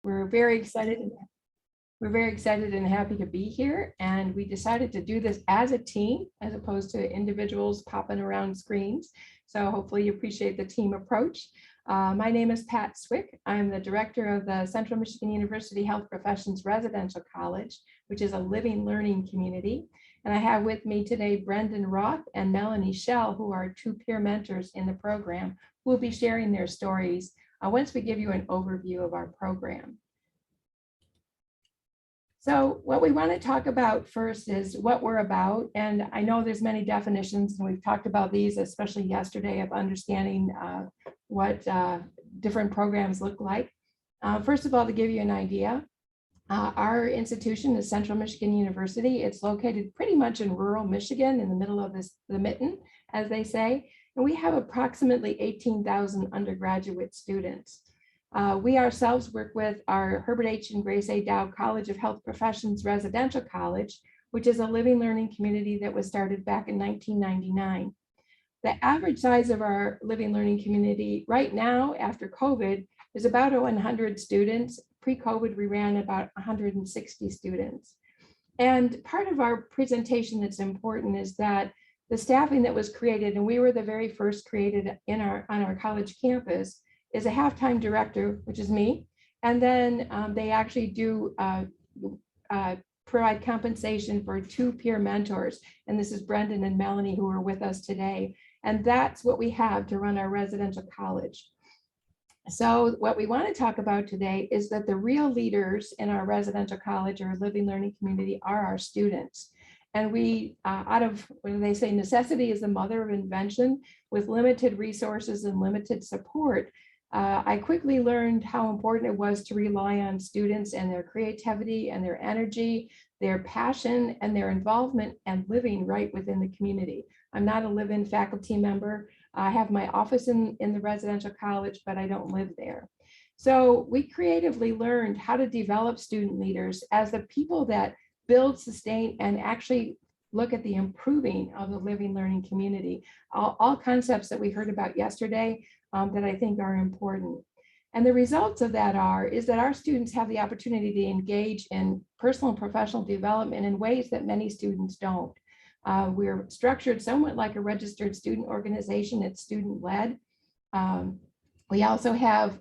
We're very excited. We're very excited and happy to be here. And we decided to do this as a team, as opposed to individuals popping around screens. So hopefully you appreciate the team approach. My name is Pat Swick. I'm the director of the Central Michigan University Health Professions Residential College, which is a living learning community. And I have with me today Brendan Roth and Melanie Schell, who are two peer mentors in the program, who will be sharing their stories once we give you an overview of our program. So what we want to talk about first is what we're about. And I know there's many definitions, and we've talked about these, especially yesterday, of understanding what different programs look like. First of all, to give you an idea, our institution is Central Michigan University. It's located pretty much in rural Michigan, in the middle of the mitten, as they say. And we have approximately 18,000 undergraduate students. We ourselves work with our Herbert H. and Grace A. Dow College of Health Professions Residential College, which is a living learning community that was started back in 1999. The average size of our living learning community right now, after COVID, is about 100 students. Pre-COVID, we ran about 160 students. And part of our presentation that's important is that the staffing that was created, and we were the very first created on our college campus, is a half-time director, which is me. And then they actually do provide compensation for two peer mentors. And this is Brendan and Melanie, who are with us today. And that's what we have to run our residential college. So what we want to talk about today is that the real leaders in our residential college or living learning community are our students. And we, out of, when they say necessity is the mother of invention, with limited resources and limited support, I quickly learned how important it was to rely on students and their creativity and their energy, their passion and their involvement and living right within the community. I'm not a live-in faculty member. I have my office in the residential college, but I don't live there. So we creatively learned how to develop student leaders as the people that build, sustain, and actually look at the improving of the living learning community. All concepts that we heard about yesterday that I think are important. And the results of that is that our students have the opportunity to engage in personal and professional development in ways that many students don't. We're structured somewhat like a registered student organization. It's student-led. We also have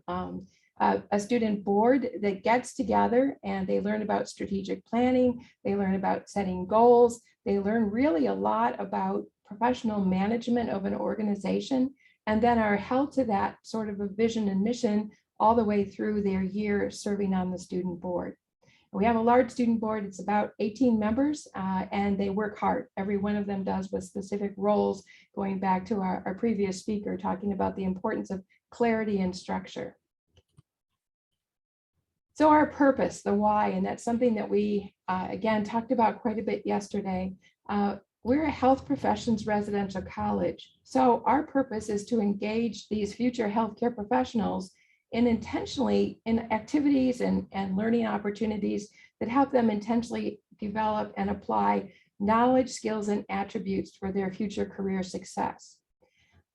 a student board that gets together and they learn about strategic planning. They learn about setting goals. They learn really a lot about professional management of an organization, and then are held to that sort of a vision and mission all the way through their year serving on the student board. We have a large student board. It's about 18 members, and they work hard. Every one of them does with specific roles, going back to our previous speaker talking about the importance of clarity and structure. So our purpose, the why, and that's something that we, again, talked about quite a bit yesterday. We're a health professions residential college. So our purpose is to engage these future healthcare professionals intentionally in activities and learning opportunities that help them intentionally develop and apply knowledge, skills, and attributes for their future career success.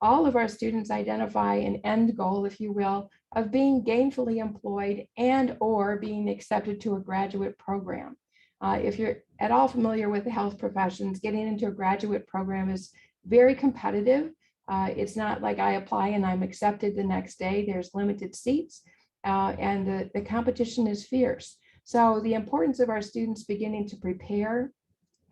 All of our students identify an end goal, if you will, of being gainfully employed and or being accepted to a graduate program. If you're at all familiar with the health professions, getting into a graduate program is very competitive. It's not like I apply and I'm accepted the next day. There's limited seats and the competition is fierce. So the importance of our students beginning to prepare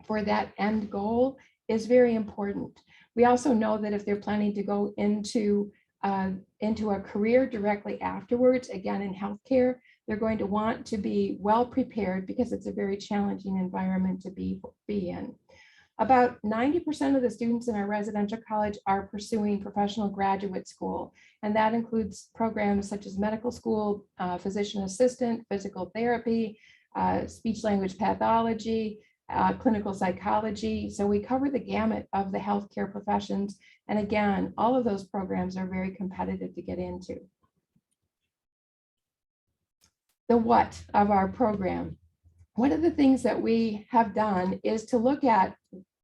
for that end goal is very important. We also know that if they're planning to go into a career directly afterwards, again in healthcare, they're going to want to be well prepared because it's a very challenging environment to be in. About 90% of the students in our residential college are pursuing professional graduate school, and that includes programs such as medical school, physician assistant, physical therapy, speech language pathology, clinical psychology. So we cover the gamut of the healthcare professions. And again, all of those programs are very competitive to get into. The what of our program. One of the things that we have done is to look at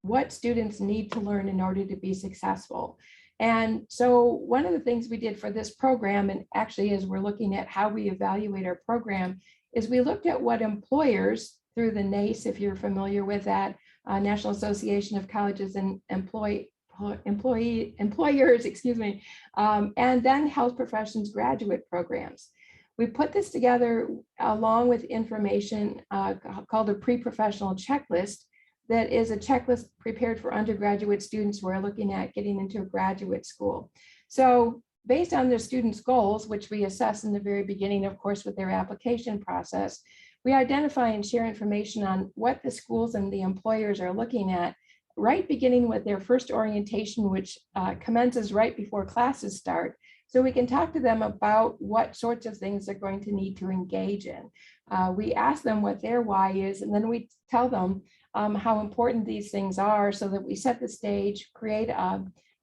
what students need to learn in order to be successful. And so one of the things we did for this program, and actually as we're looking at how we evaluate our program, is we looked at what employers through the NACE, if you're familiar with that, National Association of Colleges and Employers, excuse me, and then health professions graduate programs. We put this together along with information called a pre-professional checklist that is a checklist prepared for undergraduate students who are looking at getting into a graduate school. So based on their students' goals, which we assess in the very beginning, of course, with their application process, we identify and share information on what the schools and the employers are looking at, right beginning with their first orientation, which commences right before classes start. So we can talk to them about what sorts of things they're going to need to engage in. We ask them what their why is, and then we tell them how important these things are so that we set the stage, create a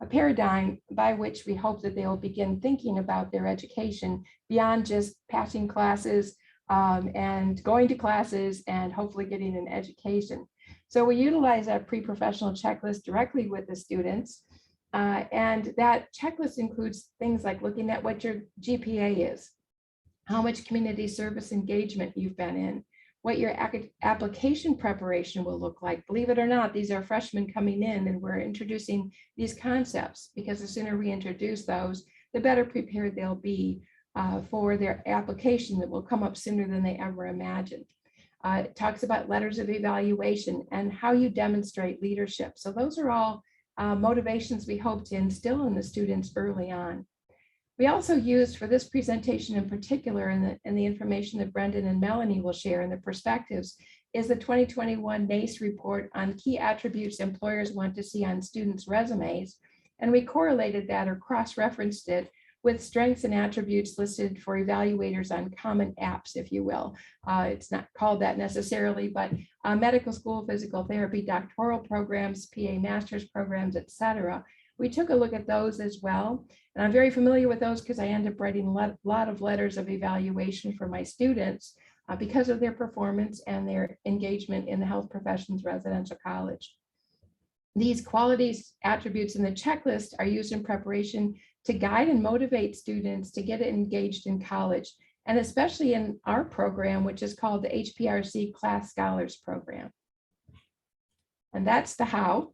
paradigm by which we hope that they will begin thinking about their education beyond just passing classes and going to classes and hopefully getting an education. So we utilize that pre-professional checklist directly with the students. And that checklist includes things like looking at what your GPA is, how much community service engagement you've been in, what your application preparation will look like. Believe it or not, these are freshmen coming in and we're introducing these concepts because the sooner we introduce those, the better prepared they'll be for their application that will come up sooner than they ever imagined. It talks about letters of evaluation and how you demonstrate leadership. So those are all motivations we hope to instill in the students early on. We also used for this presentation in particular, and the information that Brendan and Melanie will share in the perspectives, is the 2021 NACE report on key attributes employers want to see on students' resumes. And we correlated that or cross-referenced it with strengths and attributes listed for evaluators on common apps, if you will. It's not called that necessarily, but medical school, physical therapy, doctoral programs, PA master's programs, et cetera. We took a look at those as well. And I'm very familiar with those because I end up writing a lot of letters of evaluation for my students because of their performance and their engagement in the health professions residential college. These qualities, attributes in the checklist are used in preparation to guide and motivate students to get engaged in college, and especially in our program, which is called the HPRC Class Scholars Program. And that's the how.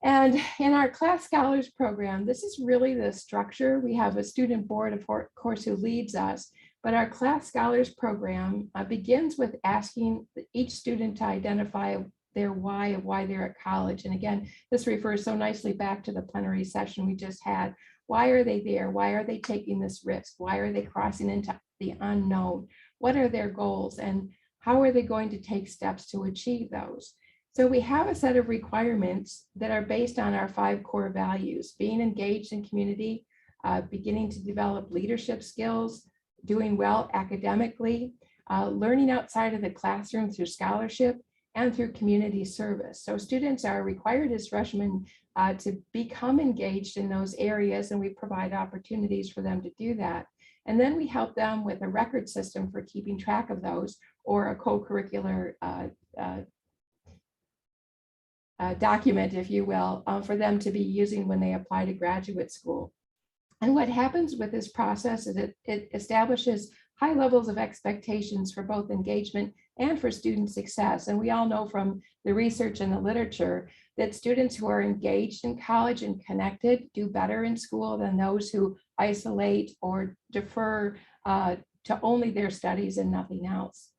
And in our Class Scholars Program, this is really the structure. We have a student board, of course, who leads us, but our Class Scholars Program begins with asking each student to identify their why of why they're at college. And again, this refers so nicely back to the plenary session we just had. Why are they there? Why are they taking this risk? Why are they crossing into the unknown? What are their goals? And how are they going to take steps to achieve those? So we have a set of requirements that are based on our 5 core values: being engaged in community, beginning to develop leadership skills, doing well academically, learning outside of the classroom through scholarship, and through community service. So students are required as freshmen to become engaged in those areas, and we provide opportunities for them to do that. And then we help them with a record system for keeping track of those, or a co-curricular document, if you will, for them to be using when they apply to graduate school. And what happens with this process is it establishes high levels of expectations for both engagement and for student success. And we all know from the research and the literature that students who are engaged in college and connected do better in school than those who isolate or defer to only their studies and nothing else.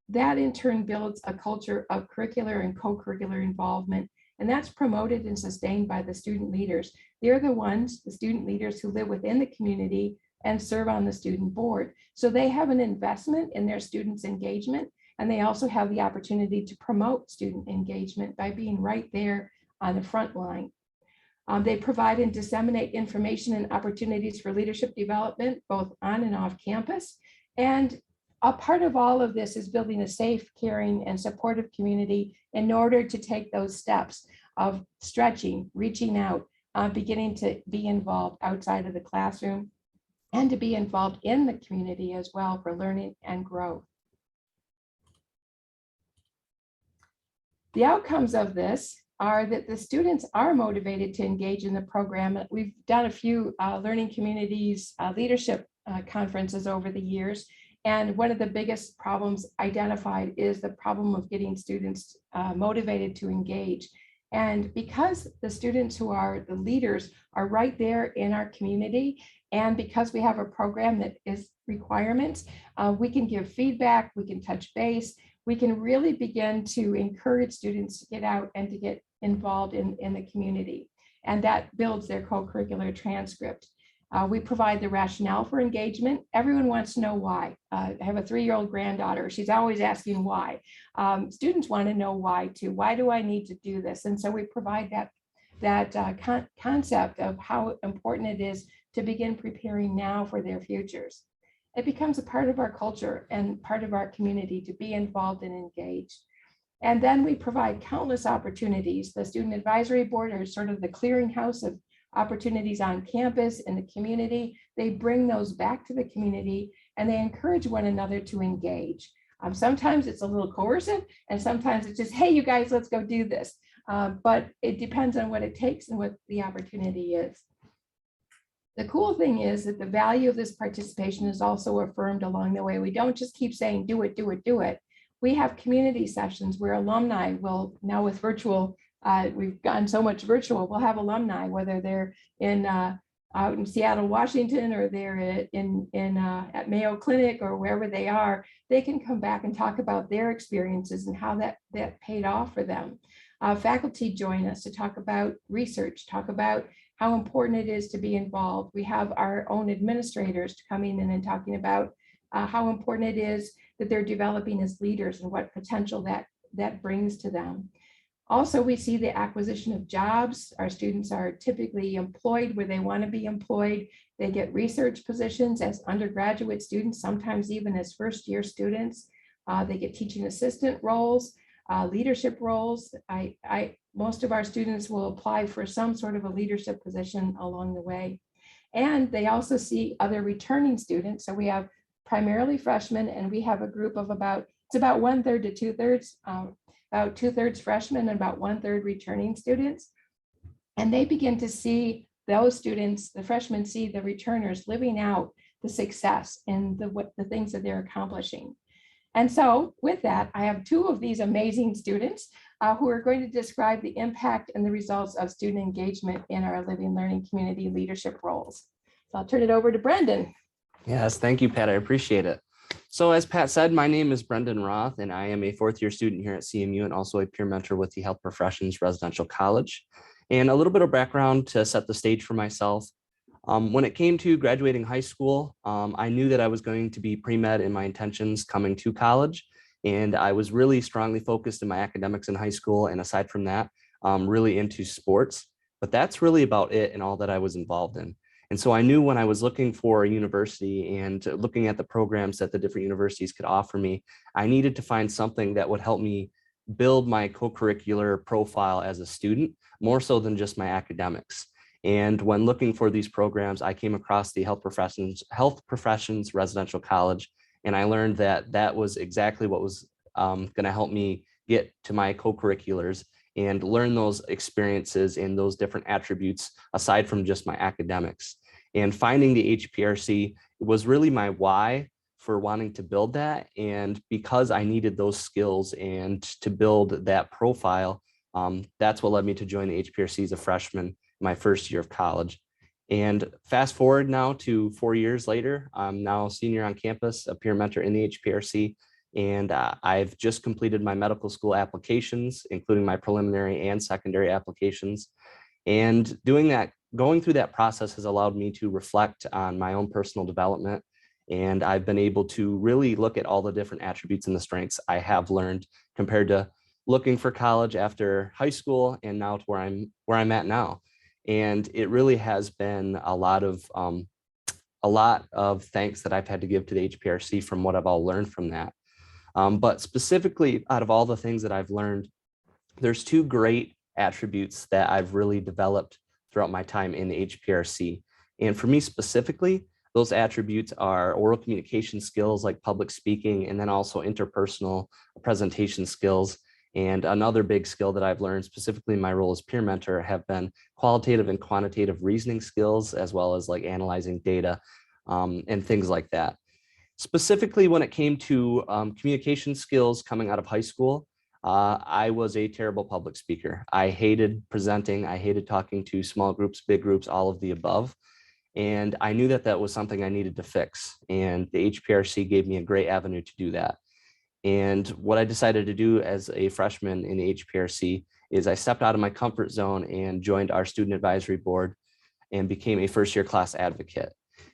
That in turn builds a culture of curricular and co-curricular involvement, and that's promoted and sustained by the student leaders. They're the ones, the student leaders, who live within the community and serve on the student board. So they have an investment in their students' engagement, and they also have the opportunity to promote student engagement by being right there on the front line. They provide and disseminate information and opportunities for leadership development, both on and off campus. And a part of all of this is building a safe, caring, and supportive community in order to take those steps of stretching, reaching out, beginning to be involved outside of the classroom, and to be involved in the community as well for learning and growth. The outcomes of this are that the students are motivated to engage in the program. We've done a few learning communities leadership conferences over the years. And one of the biggest problems identified is the problem of getting students motivated to engage. And because the students who are the leaders are right there in our community, and because we have a program that is requirements, we can give feedback, we can touch base, we can really begin to encourage students to get out and to get involved in the community. And that builds their co-curricular transcript. We provide the rationale for engagement. Everyone wants to know why. I have a 3-year-old granddaughter. She's always asking why. Students want to know why too. Why do I need to do this? And so we provide that concept of how important it is to begin preparing now for their futures. It becomes a part of our culture and part of our community to be involved and engaged. And then we provide countless opportunities. The Student Advisory Board are sort of the clearinghouse of opportunities on campus in the community. They bring those back to the community and they encourage one another to engage. Sometimes it's a little coercive and sometimes it's just, hey, you guys, let's go do this. But it depends on what it takes and what the opportunity is. The cool thing is that the value of this participation is also affirmed along the way. We don't just keep saying, do it, do it, do it. We have community sessions where alumni will, now with virtual, we've gotten so much virtual, we'll have alumni, whether they're out in Seattle, Washington, or they're at Mayo Clinic or wherever they are, they can come back and talk about their experiences and how that paid off for them. Faculty join us to talk about research, talk about how important it is to be involved. We have our own administrators coming in and talking about how important it is that they're developing as leaders and what potential that brings to them. Also, we see the acquisition of jobs. Our students are typically employed where they want to be employed. They get research positions as undergraduate students, sometimes even as first-year students. They get teaching assistant roles, leadership roles. Most of our students will apply for some sort of a leadership position along the way. And they also see other returning students. So we have primarily freshmen, and we have a group of about 1/3 to 2/3, about 2/3 freshmen and about 1/3 returning students. And they begin to see those students, the freshmen see the returners living out the success and the things that they're accomplishing. And so with that, I have 2 of these amazing students who are going to describe the impact and the results of student engagement in our Living Learning Community leadership roles. So I'll turn it over to Brendan. Yes, thank you, Pat. I appreciate it. So as Pat said, my name is Brendan Roth, and I am a 4th-year student here at CMU and also a peer mentor with the Health Professions Residential College. And a little bit of background to set the stage for myself. When it came to graduating high school, I knew that I was going to be pre-med in my intentions coming to college. And I was really strongly focused in my academics in high school. And aside from that, really into sports. But that's really about it and all that I was involved in. And so I knew when I was looking for a university and looking at the programs that the different universities could offer me, I needed to find something that would help me build my co-curricular profile as a student, more so than just my academics. And when looking for these programs, I came across the Health Professions Residential College, and I learned that that was exactly what was going to help me get to my co-curriculars and learn those experiences and those different attributes aside from just my academics. And finding the HPRC was really my why for wanting to build that. And because I needed those skills and to build that profile, that's what led me to join the HPRC as a freshman, my first year of college. And fast forward now to 4 years later, I'm now a senior on campus, a peer mentor in the HPRC. And I've just completed my medical school applications, including my preliminary and secondary applications. And going through that process has allowed me to reflect on my own personal development. And I've been able to really look at all the different attributes and the strengths I have learned compared to looking for college after high school and now to where I'm at now. And it really has been a lot of thanks that I've had to give to the HPRC from what I've all learned from that. But specifically, out of all the things that I've learned, there's 2 great attributes that I've really developed throughout my time in the HPRC. And for me specifically, those attributes are oral communication skills like public speaking, and then also interpersonal presentation skills. And another big skill that I've learned, specifically in my role as peer mentor, have been qualitative and quantitative reasoning skills, as well as like analyzing data and things like that. Specifically, when it came to communication skills coming out of high school, I was a terrible public speaker. I hated presenting. I hated talking to small groups, big groups, all of the above. And I knew that that was something I needed to fix. And the HPRC gave me a great avenue to do that. And what I decided to do as a freshman in the HPRC is I stepped out of my comfort zone and joined our student advisory board and became a first year class advocate.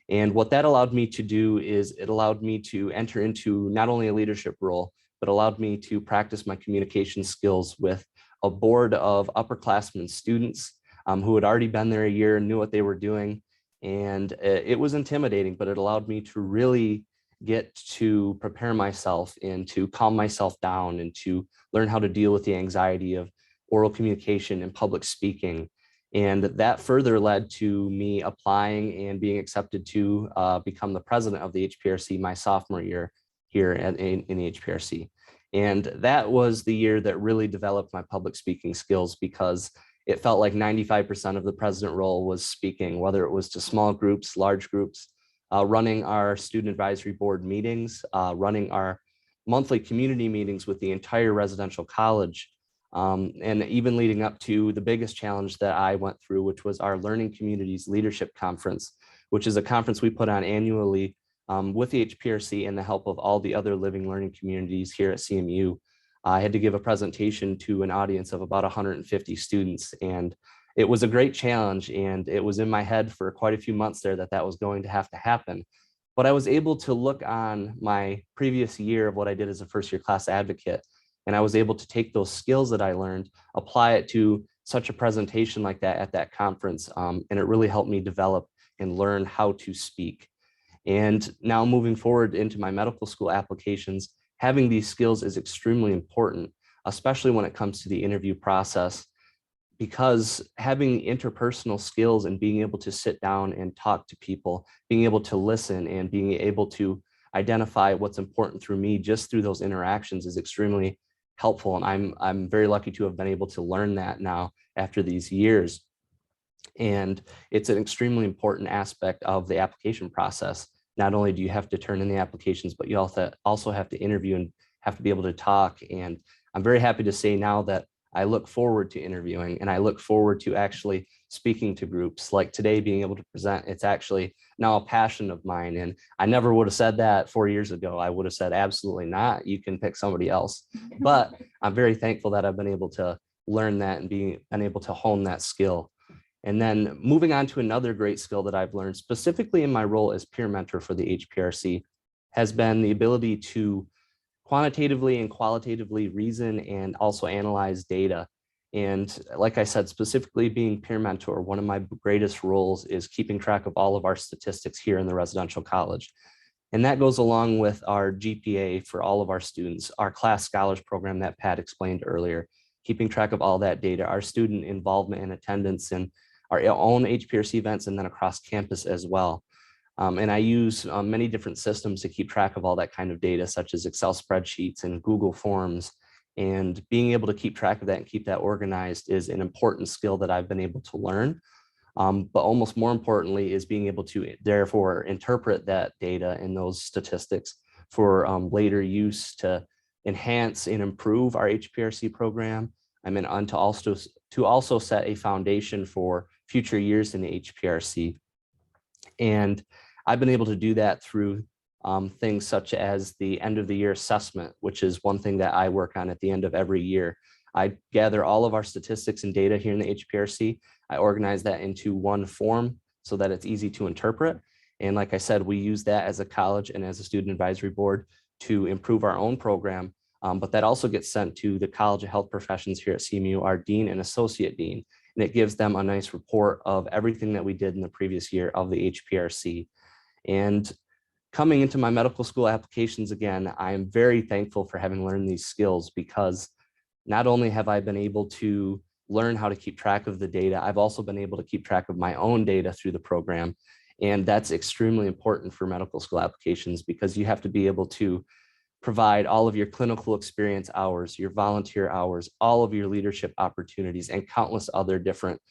And what that allowed me to do is it allowed me to enter into not only a leadership role, but allowed me to practice my communication skills with a board of upperclassmen students who had already been there a year and knew what they were doing. And it was intimidating, but it allowed me to really get to prepare myself and to calm myself down and to learn how to deal with the anxiety of oral communication and public speaking. And that further led to me applying and being accepted to become the president of the HPRC my sophomore year here in the HPRC. And that was the year that really developed my public speaking skills, because it felt like 95% of the president role was speaking, whether it was to small groups, large groups, running our student advisory board meetings, running our monthly community meetings with the entire residential college, and even leading up to the biggest challenge that I went through, which was our Learning Communities Leadership Conference, which is a conference we put on annually with the HPRC and the help of all the other living learning communities here at CMU. I had to give a presentation to an audience of about 150 students, and it was a great challenge, and it was in my head for quite a few months there that that was going to have to happen. But I was able to look on my previous year of what I did as a first year class advocate, and I was able to take those skills that I learned, apply it to such a presentation like that at that conference, and it really helped me develop and learn how to speak. And now moving forward into my medical school applications, having these skills is extremely important, especially when it comes to the interview process, because having interpersonal skills and being able to sit down and talk to people, being able to listen and being able to identify what's important through me just through those interactions is extremely helpful. And I'm very lucky to have been able to learn that now after these years. And it's an extremely important aspect of the application process. Not only do you have to turn in the applications, but you also have to interview and have to be able to talk. And I'm very happy to say now that I look forward to interviewing, and I look forward to actually speaking to groups like today, being able to present. It's actually now a passion of mine. And I never would have said that 4 years ago. I would have said, absolutely not. You can pick somebody else. But I'm very thankful that I've been able to learn that and been able to hone that skill. And then moving on to another great skill that I've learned specifically in my role as peer mentor for the HPRC has been the ability to quantitatively and qualitatively reason and also analyze data. And like I said, specifically being peer mentor, one of my greatest roles is keeping track of all of our statistics here in the residential college. And that goes along with our GPA for all of our students, our class scholars program that Pat explained earlier, keeping track of all that data, our student involvement and attendance, and our own HPRC events, and then across campus as well. And I use many different systems to keep track of all that kind of data, such as Excel spreadsheets and Google Forms. And being able to keep track of that and keep that organized is an important skill that I've been able to learn. But almost more importantly is being able to therefore interpret that data and those statistics for later use to enhance and improve our HPRC program. And to also set a foundation for future years in the HPRC. And I've been able to do that through things such as the end of the year assessment, which is one thing that I work on at the end of every year. I gather all of our statistics and data here in the HPRC. I organize that into one form so that it's easy to interpret. And like I said, we use that as a college and as a student advisory board to improve our own program. But that also gets sent to the College of Health Professions here at CMU, our dean and associate dean. And it gives them a nice report of everything that we did in the previous year of the HPRC. And coming into my medical school applications again, I am very thankful for having learned these skills, because not only have I been able to learn how to keep track of the data, I've also been able to keep track of my own data through the program. And that's extremely important for medical school applications, because you have to be able to provide all of your clinical experience hours, your volunteer hours, all of your leadership opportunities, and countless other different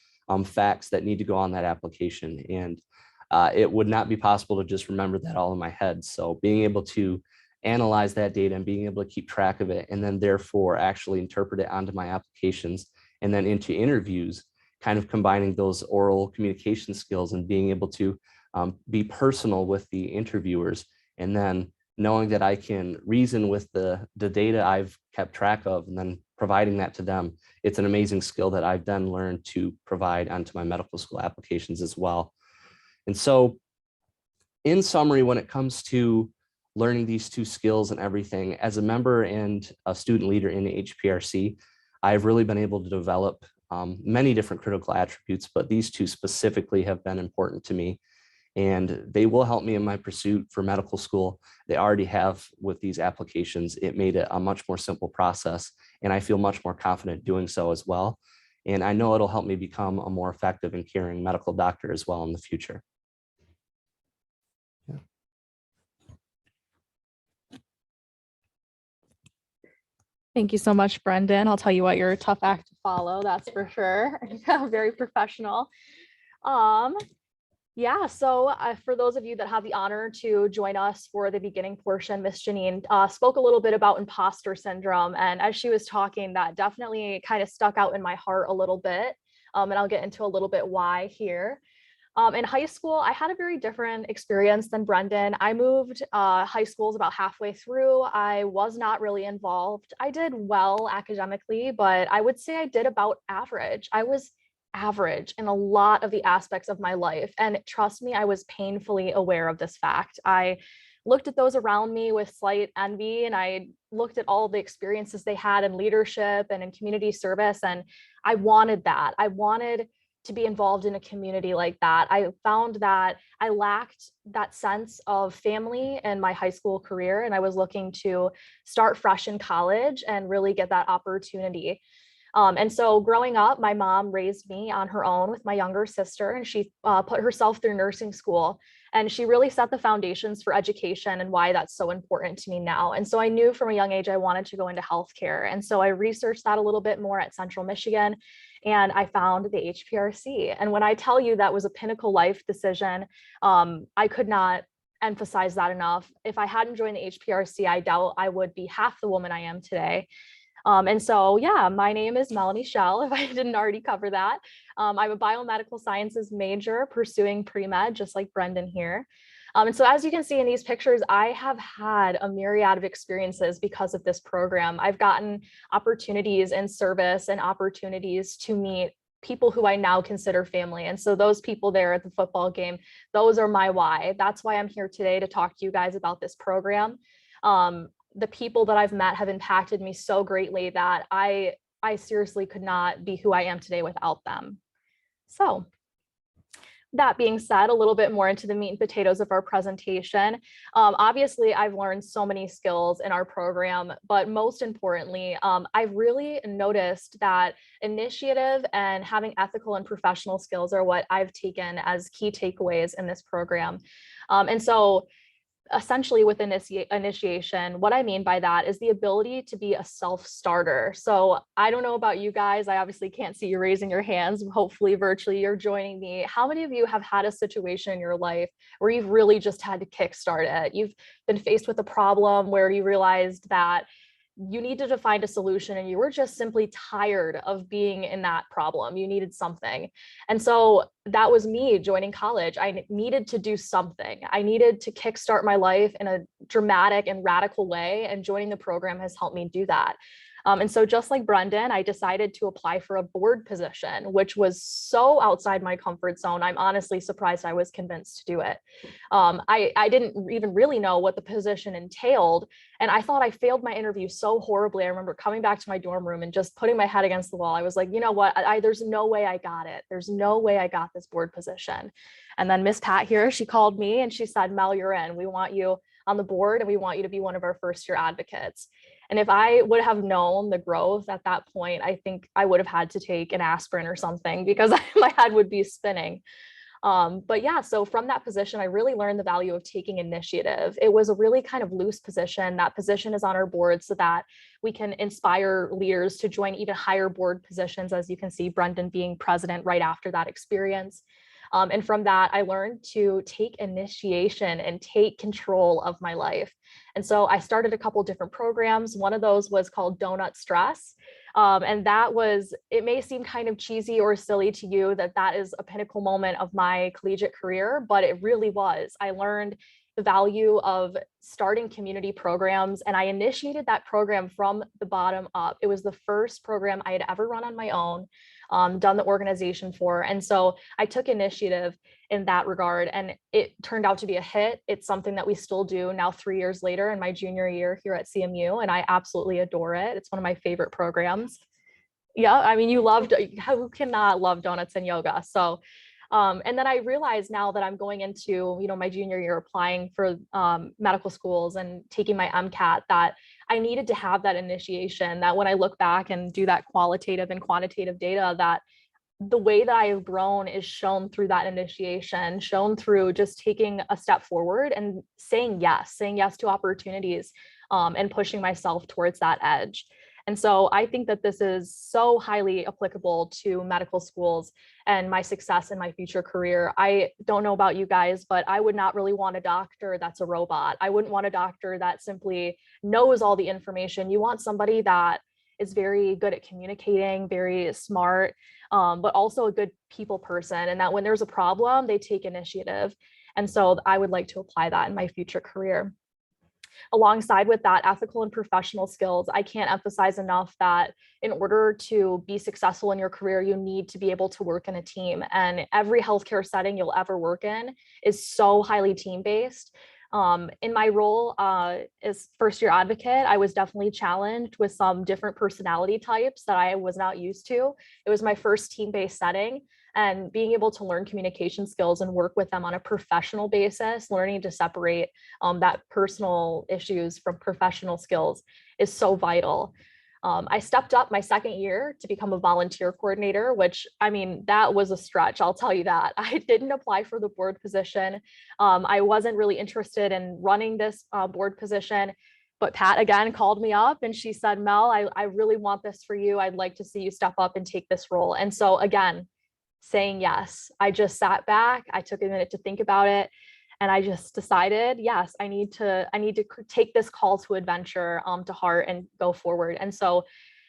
facts that need to go on that application. And it would not be possible to just remember that all in my head. So being able to analyze that data and being able to keep track of it, and then therefore actually interpret it onto my applications and then into interviews, kind of combining those oral communication skills and being able to be personal with the interviewers, and then knowing that I can reason with the data I've kept track of and then providing that to them. It's an amazing skill that I've then learned to provide onto my medical school applications as well. And so in summary, when it comes to learning these two skills and everything, as a member and a student leader in the HPRC, I've really been able to develop many different critical attributes, but these two specifically have been important to me. And they will help me in my pursuit for medical school. They already have with these applications. It made it a much more simple process, and I feel much more confident doing so as well. And I know it'll help me become a more effective and caring medical doctor as well in the future. Yeah. Thank you so much, Brendan. I'll tell you what, you're a tough act to follow, that's for sure. Very professional. Yeah, so for those of you that have the honor to join us for the beginning portion, Miss Janine spoke a little bit about imposter syndrome. And as she was talking, that definitely kind of stuck out in my heart a little bit. And I'll get into a little bit why here. In high school, I had a very different experience than Brendan. I moved high schools about halfway through. I was not really involved. I did well academically, but I would say I did about average. I was average in a lot of the aspects of my life. And trust me, I was painfully aware of this fact. I looked at those around me with slight envy, and I looked at all the experiences they had in leadership and in community service. And I wanted that. I wanted to be involved in a community like that. I found that I lacked that sense of family in my high school career, and I was looking to start fresh in college and really get that opportunity. And so growing up, my mom raised me on her own with my younger sister, and she put herself through nursing school. And she really set the foundations for education and why that's so important to me now. And so I knew from a young age I wanted to go into healthcare. And so I researched that a little bit more at Central Michigan, and I found the HPRC. And when I tell you that was a pinnacle life decision, I could not emphasize that enough. If I hadn't joined the HPRC, I doubt I would be half the woman I am today. And so, yeah, my name is Melanie Schell, if I didn't already cover that. I'm a biomedical sciences major pursuing pre-med, just like Brendan here. And so as you can see in these pictures, I have had a myriad of experiences because of this program. I've gotten opportunities in service and opportunities to meet people who I now consider family. And so those people there at the football game, those are my why. That's why I'm here today to talk to you guys about this program. The people that I've met have impacted me so greatly that I seriously could not be who I am today without them. So that being said, a little bit more into the meat and potatoes of our presentation. Obviously, I've learned so many skills in our program, but most importantly, I've really noticed that initiative and having ethical and professional skills are what I've taken as key takeaways in this program. And so essentially with initiation, what I mean by that is the ability to be a self-starter. So I don't know about you guys, I obviously can't see you raising your hands. Hopefully virtually you're joining me. How many of you have had a situation in your life where you've really just had to kickstart it? You've been faced with a problem where you realized that you needed to find a solution and you were just simply tired of being in that problem. You needed something. And so that was me joining college. I needed to do something. I needed to kickstart my life in a dramatic and radical way, and joining the program has helped me do that. And so just like Brendan, I decided to apply for a board position, which was so outside my comfort zone. I'm honestly surprised I was convinced to do it. I didn't even really know what the position entailed. And I thought I failed my interview so horribly. I remember coming back to my dorm room and just putting my head against the wall. I was like, you know what, there's no way I got it. There's no way I got this board position. And then Miss Pat here, she called me and she said, Mel, you're in. We want you on the board and we want you to be one of our first year advocates. And if I would have known the growth at that point, I think I would have had to take an aspirin or something because my head would be spinning. But yeah, so from that position, I really learned the value of taking initiative. It was a really kind of loose position. That position is on our board so that we can inspire leaders to join even higher board positions, as you can see Brendan being president right after that experience. And from that, I learned to take initiation and take control of my life. And so I started a couple different programs. One of those was called Donut Stress. And that was, it may seem kind of cheesy or silly to you that that is a pinnacle moment of my collegiate career, but it really was. I learned the value of starting community programs, and I initiated that program from the bottom up. It was the first program I had ever run on my own, done the organization for. And so I took initiative in that regard, and it turned out to be a hit. It's something that we still do now 3 years later in my junior year here at CMU, and I absolutely adore it. It's one of my favorite programs. Yeah, I mean, who cannot love donuts and yoga? So and then I realized now that I'm going into, my junior year applying for medical schools and taking my MCAT, that I needed to have that initiation, that when I look back and do that qualitative and quantitative data, that the way that I have grown is shown through that initiation, shown through just taking a step forward and saying yes to opportunities, and pushing myself towards that edge. And so I think that this is so highly applicable to medical schools and my success in my future career. I don't know about you guys, but I would not really want a doctor that's a robot. I wouldn't want a doctor that simply knows all the information. You want somebody that is very good at communicating, very smart, but also a good people person, and that when there's a problem, they take initiative. And so I would like to apply that in my future career. Alongside with that, ethical and professional skills, I can't emphasize enough that in order to be successful in your career, you need to be able to work in a team. And every healthcare setting you'll ever work in is so highly team-based. In my role as first-year advocate, I was definitely challenged with some different personality types that I was not used to. It was my first team-based setting, and being able to learn communication skills and work with them on a professional basis, learning to separate that personal issues from professional skills is so vital. I stepped up my second year to become a volunteer coordinator, which, I mean, that was a stretch, I'll tell you that. I didn't apply for the board position. I wasn't really interested in running this board position, but Pat again called me up and she said, Mel, I really want this for you. I'd like to see you step up and take this role. And so again, saying yes. I just sat back, I took a minute to think about it, and I just decided, yes, I need to take this call to adventure to heart and go forward. And so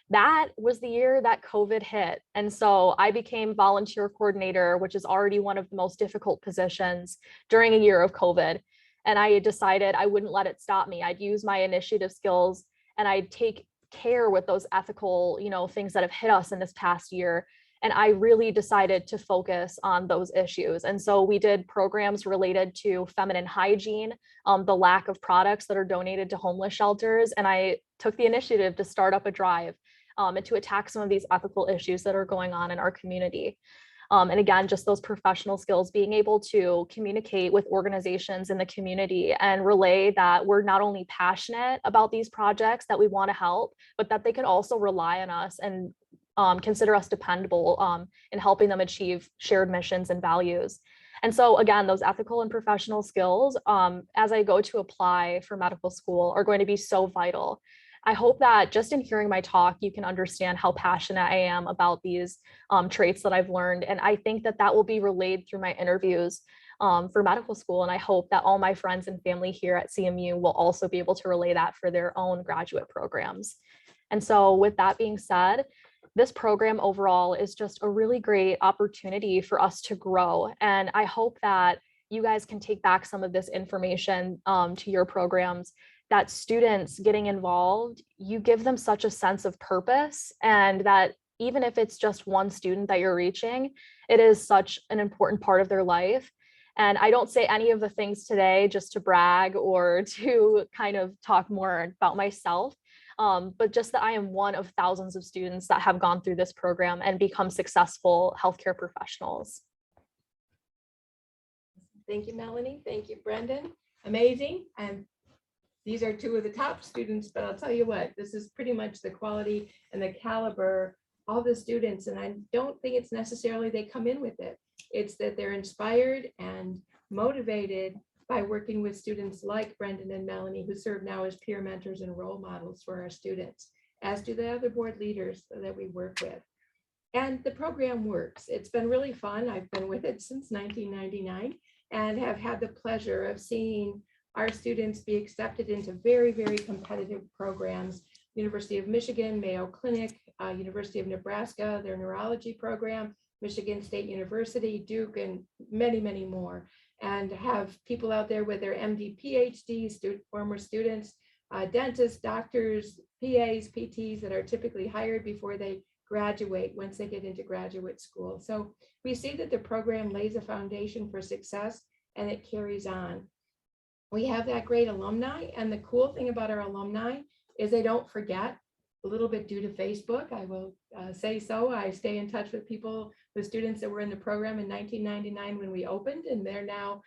that was the year that COVID hit. And so I became volunteer coordinator, which is already one of the most difficult positions during a year of COVID. And I decided I wouldn't let it stop me. I'd use my initiative skills and I'd take care with those ethical, things that have hit us in this past year. And I really decided to focus on those issues. And so we did programs related to feminine hygiene, the lack of products that are donated to homeless shelters. And I took the initiative to start up a drive and to attack some of these ethical issues that are going on in our community. And again, just those professional skills, being able to communicate with organizations in the community and relay that we're not only passionate about these projects that we want to help, but that they can also rely on us and consider us dependable in helping them achieve shared missions and values. And so again, those ethical and professional skills, as I go to apply for medical school, are going to be so vital. I hope that just in hearing my talk, you can understand how passionate I am about these traits that I've learned. And I think that that will be relayed through my interviews for medical school. And I hope that all my friends and family here at CMU will also be able to relay that for their own graduate programs. And so with that being said, this program overall is just a really great opportunity for us to grow. And I hope that you guys can take back some of this information to your programs, that students getting involved, you give them such a sense of purpose, and that even if it's just one student that you're reaching, it is such an important part of their life. And I don't say any of the things today just to brag or to kind of talk more about myself. But just that I am one of thousands of students that have gone through this program and become successful healthcare professionals. Thank you, Melanie. Thank you, Brendan. Amazing. And these are two of the top students, but I'll tell you what, this is pretty much the quality and the caliber of the students. And I don't think it's necessarily they come in with it. It's that they're inspired and motivated by working with students like Brendan and Melanie, who serve now as peer mentors and role models for our students, as do the other board leaders that we work with. And the program works. It's been really fun. I've been with it since 1999 and have had the pleasure of seeing our students be accepted into very, very competitive programs. University of Michigan, Mayo Clinic, University of Nebraska, their neurology program, Michigan State University, Duke, and many, many more. And have people out there with their MD, PhD, former students, dentists, doctors, PAs, PTs that are typically hired before they graduate once they get into graduate school. So we see that the program lays a foundation for success and it carries on. We have that great alumni, and the cool thing about our alumni is they don't forget. A little bit due to Facebook, I will say so. I stay in touch with people, with students that were in the program in 1999 when we opened, and they're now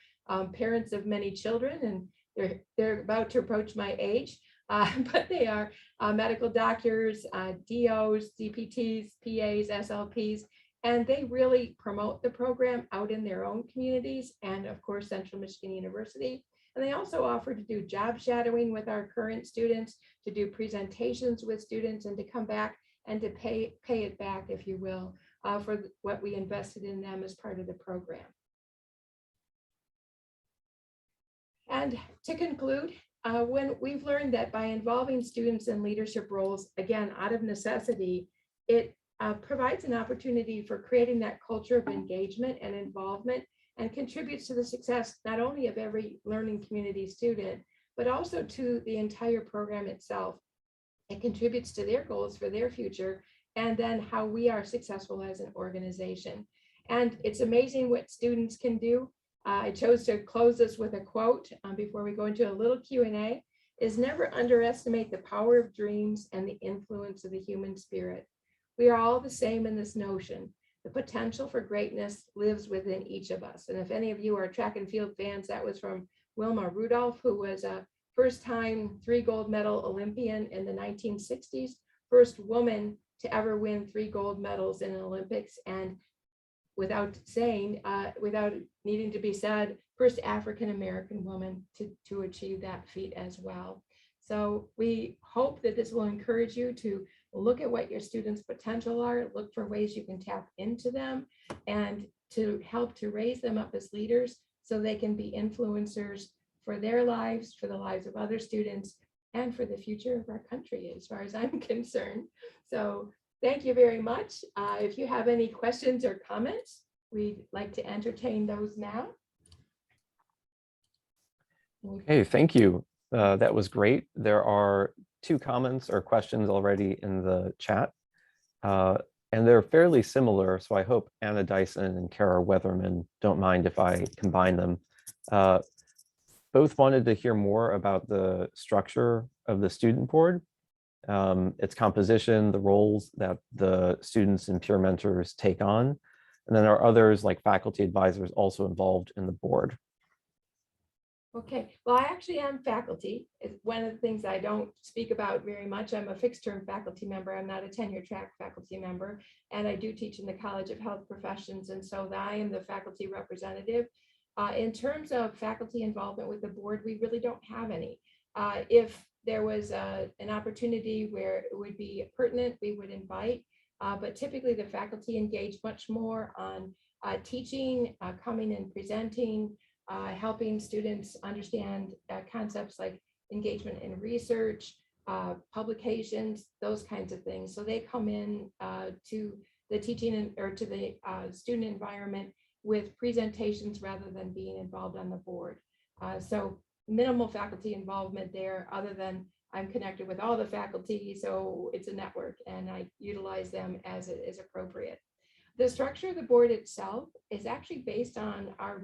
parents of many children, and they're about to approach my age. But they are medical doctors, DOs, DPTs, PAs, SLPs, and they really promote the program out in their own communities and of course Central Michigan University. And they also offer to do job shadowing with our current students, to do presentations with students, and to come back and to pay it back, if you will, for what we invested in them as part of the program. And to conclude, when we've learned that by involving students in leadership roles, again, out of necessity, it provides an opportunity for creating that culture of engagement and involvement, and contributes to the success not only of every learning community student, but also to the entire program itself. It contributes to their goals for their future, and then how we are successful as an organization. And it's amazing what students can do. I chose to close this with a quote before we go into a little Q&A, is never underestimate the power of dreams and the influence of the human spirit. We are all the same in this notion. The potential for greatness lives within each of us. And if any of you are track and field fans, that was from Wilma Rudolph, who was a first-time 3 gold medal Olympian in the 1960s, first woman to ever win 3 gold medals in the Olympics, and without saying, without needing to be said, first African-American woman to achieve that feat as well. So we hope that this will encourage you to look at what your students' potential are, look for ways you can tap into them, and to help to raise them up as leaders so they can be influencers for their lives, for the lives of other students, and for the future of our country, as far as I'm concerned. So thank you very much. If you have any questions or comments, we'd like to entertain those now. Okay, thank you. That was great. There are 2 comments or questions already in the chat, and they're fairly similar. So I hope Anna Dyson and Kara Weatherman don't mind if I combine them. Both wanted to hear more about the structure of the student board, its composition, the roles that the students and peer mentors take on. And then there are others like faculty advisors also involved in the board. Okay, well, I actually am faculty. It's one of the things I don't speak about very much. I'm a fixed term faculty member. I'm not a tenure track faculty member. And I do teach in the College of Health Professions. And so I am the faculty representative. In terms of faculty involvement with the board, we really don't have any. If there was an opportunity where it would be pertinent, we would invite. But typically the faculty engage much more on teaching, coming and presenting, helping students understand concepts like engagement in research, publications, those kinds of things. So they come in to the teaching or to the student environment with presentations rather than being involved on the board. So minimal faculty involvement there, other than I'm connected with all the faculty, so it's a network and I utilize them as it is appropriate. The structure of the board itself is actually based on our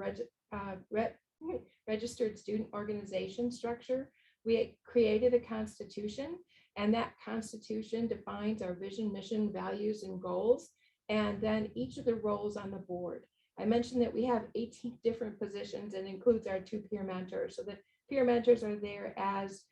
registered student organization structure. We created a constitution, and that constitution defines our vision, mission, values, and goals, and then each of the roles on the board. I mentioned that we have 18 different positions and includes our 2 peer mentors. So the peer mentors are there as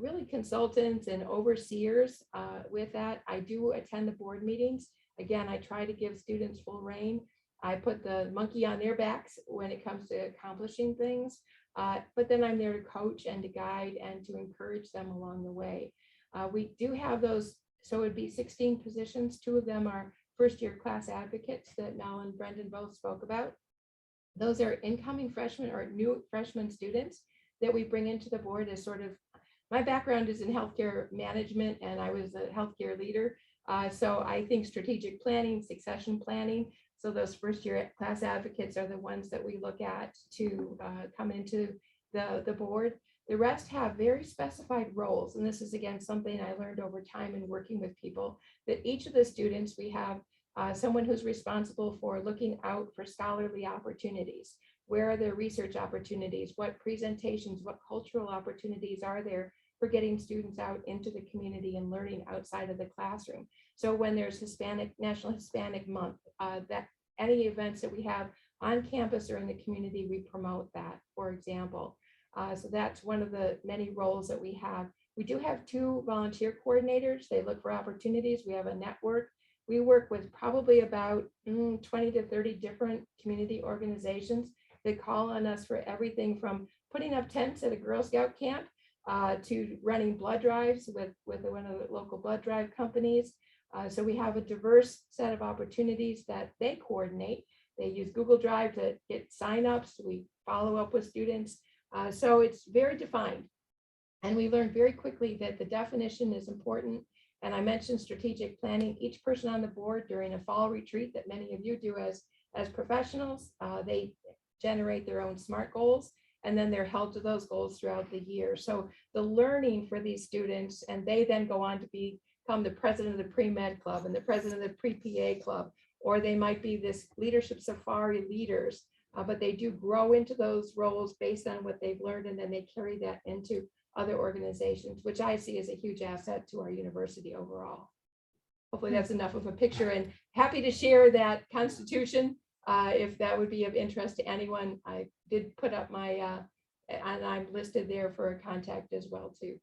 really consultants and overseers with that. I do attend the board meetings. Again, I try to give students full reign. I put the monkey on their backs when it comes to accomplishing things. But then I'm there to coach and to guide and to encourage them along the way. We do have those, so it would be 16 positions. 2 of them are first-year class advocates that Mel and Brendan both spoke about. Those are incoming freshmen or new freshman students that we bring into the board as sort of, my background is in healthcare management and I was a healthcare leader. So I think strategic planning, succession planning. So those first year class advocates are the ones that we look at to come into the board. The rest have very specified roles. And this is again, something I learned over time in working with people, that each of the students, we have someone who's responsible for looking out for scholarly opportunities. Where are there research opportunities? What presentations, what cultural opportunities are there for getting students out into the community and learning outside of the classroom? So when there's National Hispanic Month, that any events that we have on campus or in the community, we promote that, for example. So that's one of the many roles that we have. We do have 2 volunteer coordinators. They look for opportunities. We have a network. We work with probably about 20 to 30 different community organizations that call on us for everything from putting up tents at a Girl Scout camp to running blood drives with one of the local blood drive companies. So we have a diverse set of opportunities that they coordinate. They use Google Drive to get signups. We follow up with students. So it's very defined. And we learned very quickly that the definition is important. And I mentioned strategic planning. Each person on the board during a fall retreat that many of you do as professionals, they generate their own SMART goals, and then they're held to those goals throughout the year. So the learning for these students, and they then go on to become the president of the pre-med club and the president of the pre-PA club, or they might be this leadership safari leaders, but they do grow into those roles based on what they've learned, and then they carry that into other organizations, which I see as a huge asset to our university overall. Hopefully that's enough of a picture, and happy to share that constitution if that would be of interest to anyone. I did put up my, and I'm listed there for a contact as well too.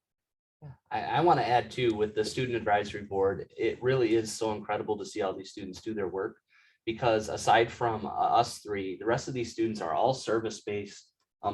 I want to add too, with the student advisory board, it really is so incredible to see all these students do their work, because aside from us 3, the rest of these students are all service-based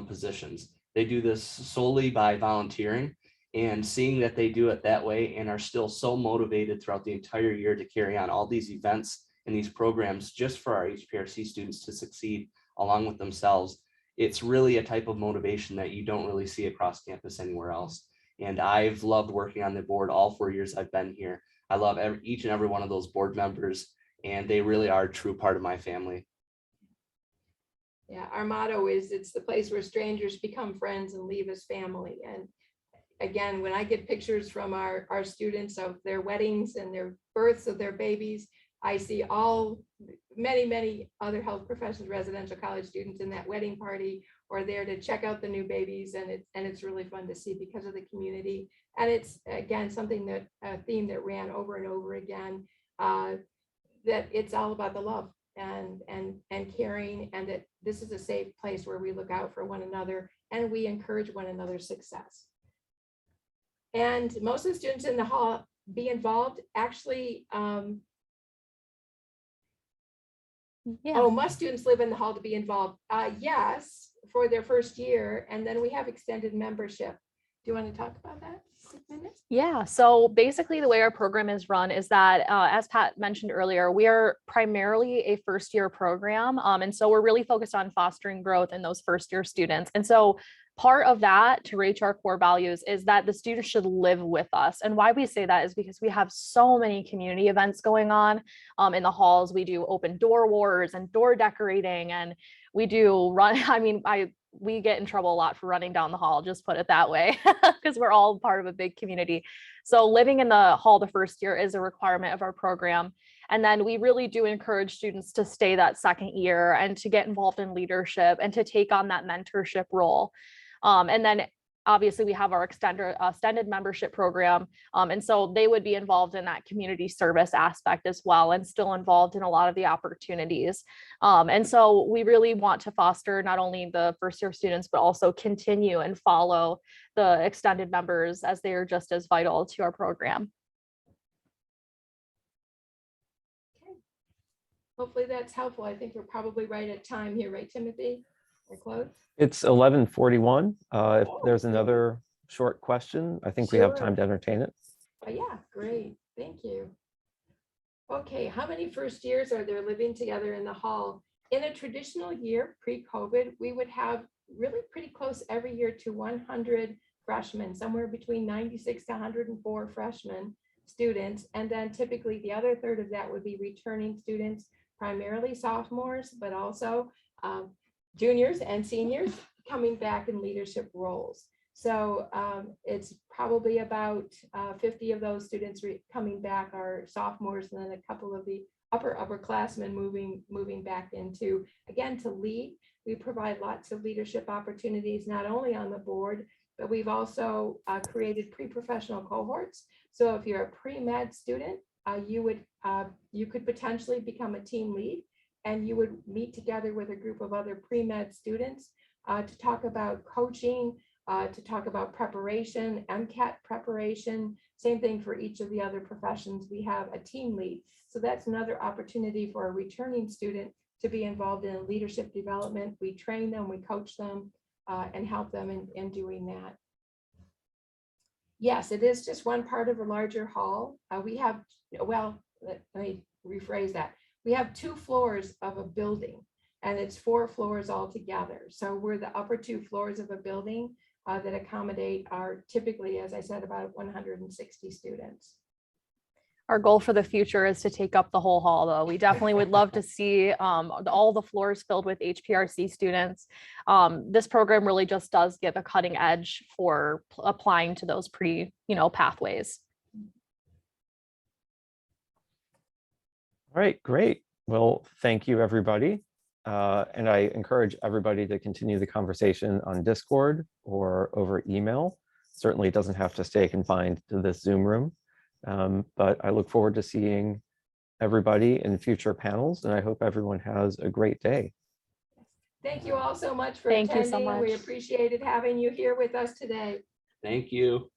positions. They do this solely by volunteering, and seeing that they do it that way and are still so motivated throughout the entire year to carry on all these events and these programs just for our HPRC students to succeed along with themselves. It's really a type of motivation that you don't really see across campus anywhere else. And I've loved working on the board all 4 years I've been here. I love each and every one of those board members, and they really are a true part of my family. Yeah, our motto is, it's the place where strangers become friends and leave as family. And again, when I get pictures from our students of their weddings and their births of their babies, I see many other health professions, residential college students in that wedding party, or there to check out the new babies. And it's really fun to see because of the community. And it's, again, something that, a theme that ran over and over again, that it's all about the love and caring, and that this is a safe place where we look out for one another and we encourage one another's success. And most of the students in the hall be involved. Actually, oh, must students live in the hall to be involved? Yes, for their first year, and then we have extended membership. Do you want to talk about that? Yeah, so basically the way our program is run is that, as Pat mentioned earlier, we are primarily a first year program. And so we're really focused on fostering growth in those first year students. And so part of that, to reach our core values, is that the students should live with us. And why we say that is because we have so many community events going on in the halls. We do open door wars and door decorating, and we do run, we get in trouble a lot for running down the hall, just put it that way, because we're all part of a big community. So living in the hall the first year is a requirement of our program. And then we really do encourage students to stay that second year and to get involved in leadership and to take on that mentorship role. And then obviously we have our extended membership program. And so they would be involved in that community service aspect as well, and still involved in a lot of the opportunities. And so we really want to foster not only the first year students, but also continue and follow the extended members, as they are just as vital to our program. hopefully that's helpful. I think we're probably right at time here, right, Timothy? We're close. It's 11:41. If Oh, there's great. another short question, I think we have time Sure. to entertain it. Oh, yeah, great. Thank you. Okay, how many first years are there living together in the hall? In a traditional year, pre-COVID, we would have really pretty close every year to 100 freshmen, somewhere between 96 to 104 freshmen students. And then typically the other third of that would be returning students, primarily sophomores, but also juniors and seniors coming back in leadership roles. So it's probably about 50 of those students coming back are sophomores, and then a couple of the upperclassmen moving back into, again, to lead. We provide lots of leadership opportunities, not only on the board, but we've also created pre-professional cohorts. So if you're a pre-med student, you could potentially become a team lead, and you would meet together with a group of other pre-med students to talk about coaching, to talk about preparation, MCAT preparation. Same thing for each of the other professions. We have a team lead. So that's another opportunity for a returning student to be involved in leadership development. We train them, we coach them, and help them in doing that. Yes, it is just one part of a larger hall. We have, well, let me rephrase that. We have 2 floors of a building, and it's 4 floors altogether. So we're the upper 2 floors of a building that accommodate our typically, as I said, about 160 students. Our goal for the future is to take up the whole hall, though. We definitely would love to see all the floors filled with HPRC students. This program really just does give a cutting edge for applying to those pathways. All right, great. Well, thank you, everybody. And I encourage everybody to continue the conversation on Discord or over email. Certainly, it doesn't have to stay confined to this Zoom room. But I look forward to seeing everybody in future panels, and I hope everyone has a great day. Thank you all so much for Thank you so attending. We much. appreciated having you here with us today. Thank you.